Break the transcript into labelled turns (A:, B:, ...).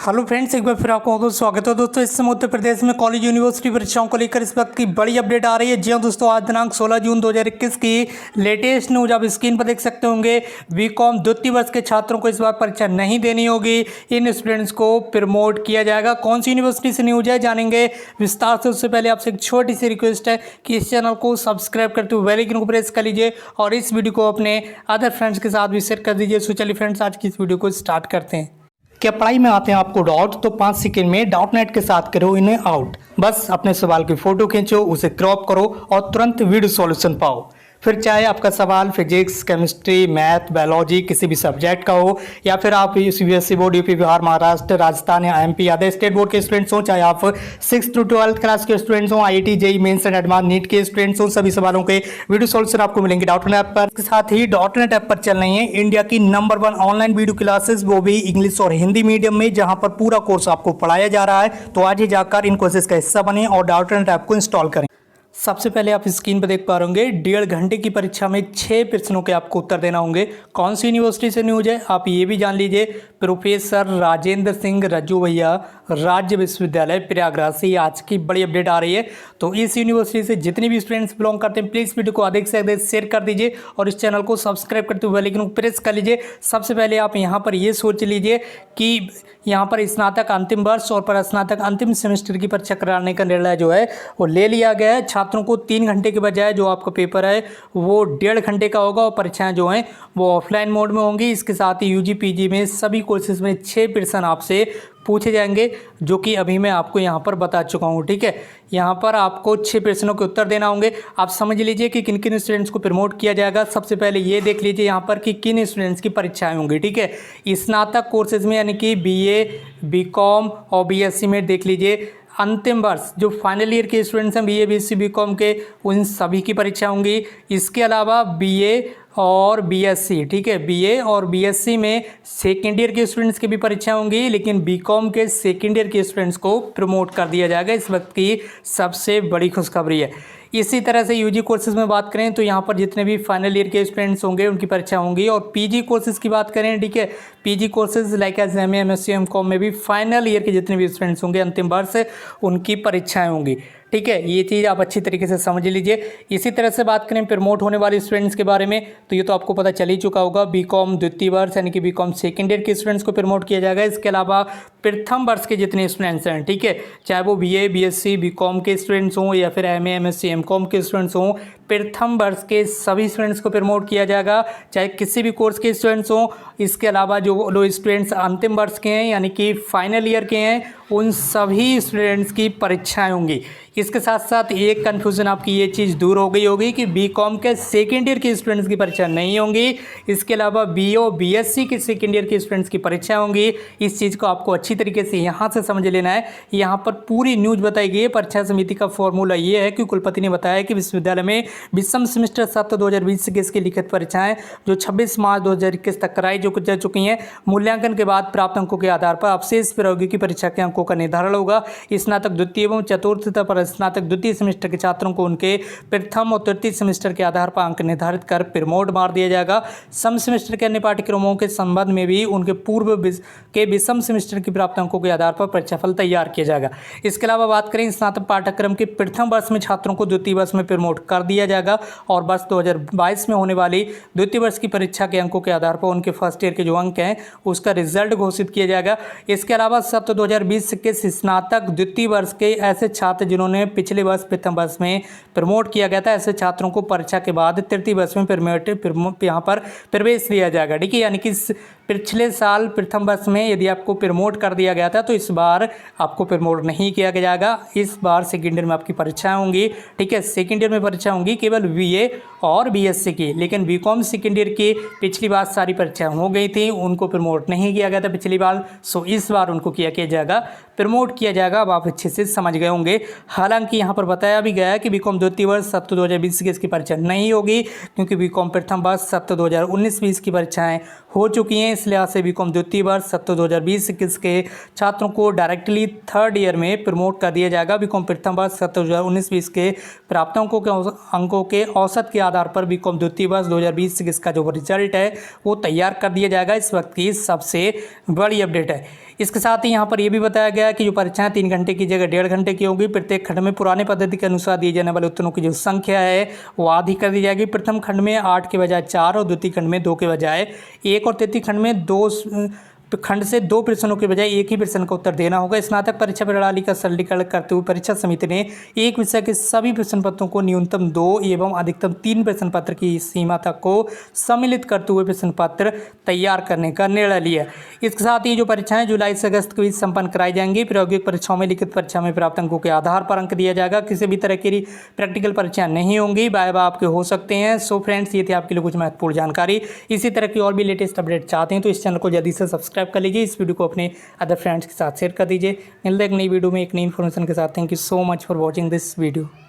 A: Hello friends, एक बार फिर आपको बहुत स्वागत है दोस्तों। इस समय उत्तर प्रदेश में कॉलेज यूनिवर्सिटी परीक्षाओं को लेकर इस वक्त की बड़ी अपडेट आ रही है। जी हाँ दोस्तों, आज दिनांक 16 जून 2021 की लेटेस्ट न्यूज आप स्क्रीन पर देख सकते होंगे। बीकॉम द्वितीय वर्ष के छात्रों को इस बार परीक्षा नहीं देनी होगी, इन स्टूडेंट्स को प्रमोट किया जाएगा। कौन सी यूनिवर्सिटी से न्यूज है जानेंगे विस्तार से। उससे पहले आपसे एक छोटी सी रिक्वेस्ट है कि इस चैनल को सब्सक्राइब करते हुए बेल आइकन को प्रेस कर लीजिए और इस वीडियो को अपने अदर फ्रेंड्स के साथ भी शेयर कर दीजिए। सो चलिए फ्रेंड्स, आज की इस वीडियो को स्टार्ट करते हैं। क्या पढ़ाई में आते हैं आपको डाउट, तो 5 सेकंड में डॉट नेट के साथ करो इन्हें आउट। बस अपने सवाल की फोटो खींचो, उसे क्रॉप करो और तुरंत वीडियो सॉल्यूशन पाओ। फिर चाहे आपका सवाल फिजिक्स, केमिस्ट्री, मैथ, बायोलॉजी किसी भी सब्जेक्ट का हो, या फिर आप सीबीएसई बोर्ड, यूपी, बिहार, महाराष्ट्र, राजस्थान या एमपी अदर स्टेट बोर्ड के स्टूडेंट्स हो, चाहे आप 6th to 12th क्लास के स्टूडेंट्स हो, IIT, JEE mains and advanced NEET के स्टूडेंट्स हो, सभी सवालों के वीडियो सॉल्यूशन आपको मिलेंगे डॉट नेट ऐप पर। इसके साथ ही डॉट नेट ऐप पर चल रही है इंडिया की नंबर 1 ऑनलाइन वीडियो क्लासेस, वो भी इंग्लिश और हिंदी मीडियम में, जहां पर पूरा कोर्स आपको पढ़ाया जा रहा है। तो आज ही जाकर इन कोर्सेज का हिस्सा बने और डॉट नेट ऐप को इंस्टॉल करें। सबसे पहले आप स्क्रीन पर देख पा रहे होंगे 1.5 घंटे की परीक्षा में 6 प्रश्नों के आपको उत्तर देना होंगे। कौन सी यूनिवर्सिटी से न्यूज है आप ये भी जान लीजिए। प्रोफेसर राजेंद्र सिंह रज्जू भैया, राज्य विश्वविद्यालय प्रयागराज से आज की बड़ी अपडेट आ रही है। तो इस यूनिवर्सिटी से जितने भी स्टूडेंट्स बिलोंग करते हैं, प्लीज़ वीडियो को अधिक से अधिक शेयर कर दीजिए और इस चैनल को सब्सक्राइब करते हुए बेल आइकन को प्रेस कर लीजिए। सबसे पहले आप यहाँ पर ये सोच लीजिए कि यहाँ पर स्नातक अंतिम वर्ष और पर स्नातक अंतिम सेमेस्टर की परीक्षा कराने का निर्णय जो है वो ले लिया गया है। छात्रों को 3 घंटे के बजाय जो आपका पेपर है वो 1.5 घंटे का होगा और परीक्षाएं जो हैं वो ऑफलाइन मोड में होंगी। इसके साथ ही यूजी पीजी में सभी कोर्सेज में 6 प्रश्न आपसे पूछे जाएंगे, जो कि अभी मैं आपको यहाँ पर बता चुका हूँ। ठीक है, यहाँ पर आपको 6 प्रश्नों के उत्तर देना होंगे। आप समझ लीजिए कि किन किन स्टूडेंट्स को प्रमोट किया जाएगा। सबसे पहले ये देख लीजिए यहाँ पर कि किन स्टूडेंट्स की परीक्षाएं होंगी। ठीक है, स्नातक कोर्सेज में यानी कि बीए, बीकॉम और बीएससी में देख लीजिए अंतिम वर्ष जो फाइनल ईयर के स्टूडेंट्स हैं, बीए, बीएससी, बीकॉम के, उन सभी की परीक्षा होंगी। इसके अलावा बीए और बीएससी, ठीक है, बीए और बीएससी में सेकेंड ईयर के स्टूडेंट्स की भी परीक्षा होंगी, लेकिन बीकॉम के सेकेंड ईयर के स्टूडेंट्स को प्रमोट कर दिया जाएगा। इस वक्त की सबसे बड़ी खुशखबरी है। इसी तरह से यूजी कोर्सेज में बात करें तो यहाँ पर जितने भी फाइनल ईयर के स्टूडेंट्स होंगे उनकी परीक्षा होंगी। और पीजी कोर्सेज की बात करें, ठीक है, PG courses like as MA, MSc, MCom में भी फाइनल ईयर के जितने भी स्टूडेंट्स होंगे अंतिम वर्ष उनकी परीक्षाएं होंगी। ठीक है, ये चीज़ आप अच्छी तरीके से समझ लीजिए। इसी तरह से बात करें प्रमोट होने वाले स्टूडेंट्स के बारे में, तो ये तो आपको पता चल ही चुका होगा। बीकॉम द्वितीय वर्ष यानी कि बीकॉम सेकेंड ईयर के स्टूडेंट्स को प्रमोट किया जाएगा। इसके अलावा प्रथम वर्ष के जितने स्टूडेंट्स हैं, ठीक है, चाहे वो बीए, बीएससी, बीकॉम के स्टूडेंट्स हों या फिर एमए, एमएससी, एमकॉम के स्टूडेंट्स हों, प्रथम वर्ष के सभी स्टूडेंट्स को प्रमोट किया जाएगा, चाहे किसी भी कोर्स के स्टूडेंट्स हों। इसके अलावा जो स्टूडेंट्स अंतिम वर्ष के हैं यानी कि फाइनल ईयर के हैं, उन सभी स्टूडेंट्स की परीक्षाएं होंगी। इसके साथ साथ एक कन्फ्यूज़न आपकी ये चीज़ दूर हो गई होगी कि बीकॉम के सेकेंड ईयर के स्टूडेंट्स की परीक्षा नहीं होंगी। इसके अलावा बीओ, बीएससी के सेकेंड ईयर के स्टूडेंट्स की परीक्षा होंगी। इस चीज़ को आपको अच्छी तरीके से यहाँ से समझ लेना है। यहाँ पर पूरी न्यूज बताई गई है। परीक्षा समिति का फॉर्मूला ये है कि कुलपति ने बताया कि विश्वविद्यालय में विषम सेमेस्टर सत्र 2020 के इसकी लिखित परीक्षाएं जो 26 मार्च 2021 तक कराई जा चुकी हैं, मूल्यांकन के बाद प्राप्त अंकों के आधार पर अवशेष प्रौद्योगिकी परीक्षा के अंकों का निर्धारण होगा। स्नातक द्वितीय एवं चतुर्थ पर स्नातक द्वितीय सेमेस्टर के छात्रों को उनके प्रथम और तृतीय सेमेस्टर के आधार पर अंक निर्धारित कर प्रमोट मार दिया जाएगा। सम सेमेस्टर के अन्य पाठ्यक्रमों के संबंध में भी उनके पूर्व के विषम सेमेस्टर के प्राप्त अंकों के आधार पर परीक्षाफल तैयार किया जाएगा। इसके अलावा बात करें स्नातक पाठ्यक्रम के प्रथम वर्ष में छात्रों को द्वितीय वर्ष में प्रमोट कर दिया जाएगा और वर्ष 2022 में होने वाली द्वितीय वर्ष की परीक्षा के अंकों के आधार पर उनके फर्स्ट ईयर के जो अंक हैं उसका रिजल्ट घोषित किया जाएगा। इसके अलावा सत्र 2020 के स्नातक द्वितीय वर्ष के ऐसे छात्र जिन्होंने पिछले वर्ष प्रथम वर्ष में प्रमोट किया गया था, ऐसे छात्रों को परीक्षा के बाद तृतीय वर्ष में यहाँ पर प्रवेश दिया जाएगा। ठीक है, यानी कि पिछले साल प्रथम वर्ष में यदि आपको प्रमोट कर दिया गया था तो इस बार आपको प्रमोट नहीं किया जाएगा। इस बार सेकेंड ईयर में आपकी परीक्षाएं होंगी। ठीक है, सेकेंड ईयर में परीक्षा होंगी केवल बीए और बीएससी की, लेकिन बीकॉम सेकेंड ईयर की पिछली बार सारी परीक्षाएं हो गई थी, उनको प्रमोट नहीं किया गया था पिछली बार। सो इस बार उनको किया जाएगा, प्रमोट किया जाएगा। अब आप अच्छे से समझ गए होंगे। हालांकि यहाँ पर बताया भी गया है कि बीकॉम द्वितीय वर्ष सत्र 2020 की इसकी परीक्षा नहीं होगी, क्योंकि बीकॉम प्रथम वर्ष सत्र 2019-20 की परीक्षाएं हो चुकी हैं। इस लिहाज से बीकॉम द्वितीय वर्ष सत्र 2020-21 के छात्रों को डायरेक्टली थर्ड ईयर में प्रमोट कर दिया जाएगा। बीकॉम प्रथम वर्ष सत्र 2019-20 के प्राप्त अंकों के औसत के आधार पर बीकॉम द्वितीय वर्ष 2020 का जो रिजल्ट है वो तैयार कर दिया जाएगा। इस वक्त की सबसे बड़ी अपडेट है। इसके साथ ही यहाँ पर यह भी बताया गया है कि जो परीक्षाएं 3 घंटे की जगह 1.5 घंटे की होगी। प्रत्येक खंड में पुराने पद्धति के अनुसार दिए जाने वाले उत्तरों की जो संख्या है वो आधी कर दी जाएगी। प्रथम खंड में 8 के बजाय 4 और द्वितीय खंड में 2 के बजाय 1 और तृतीय खंड में 2 खंड से 2 प्रश्नों के बजाय एक ही प्रश्न का उत्तर देना होगा। स्नातक परीक्षा प्रणाली का सरलीकरण करते हुए परीक्षा समिति ने एक विषय के सभी प्रश्न पत्रों को न्यूनतम 2 एवं अधिकतम 3 प्रश्न पत्र की सीमा तक को सम्मिलित करते हुए प्रश्न पत्र तैयार करने का निर्णय लिया। इसके साथ ही जो परीक्षाएं जुलाई से अगस्त के बीच संपन्न कराई जाएंगी। प्रायोगिक परीक्षाओं में लिखित परीक्षा में प्राप्त अंकों के आधार पर अंक दिया जाएगा। किसी भी तरह की प्रैक्टिकल परीक्षा नहीं होंगी। वाइवा आपके हो सकते हैं। सो फ्रेंड्स, ये थी आपके लिए कुछ महत्वपूर्ण जानकारी। इसी तरह की और भी लेटेस्ट अपडेट चाहते हैं तो इस चैनल को जल्दी से सब्सक्राइब कर लीजिए। इस वीडियो को अपने अदर फ्रेंड्स के साथ शेयर कर दीजिए। मिलते हैं एक नई वीडियो में एक नई इन्फॉर्मेशन के साथ। Thank you so much for watching this video.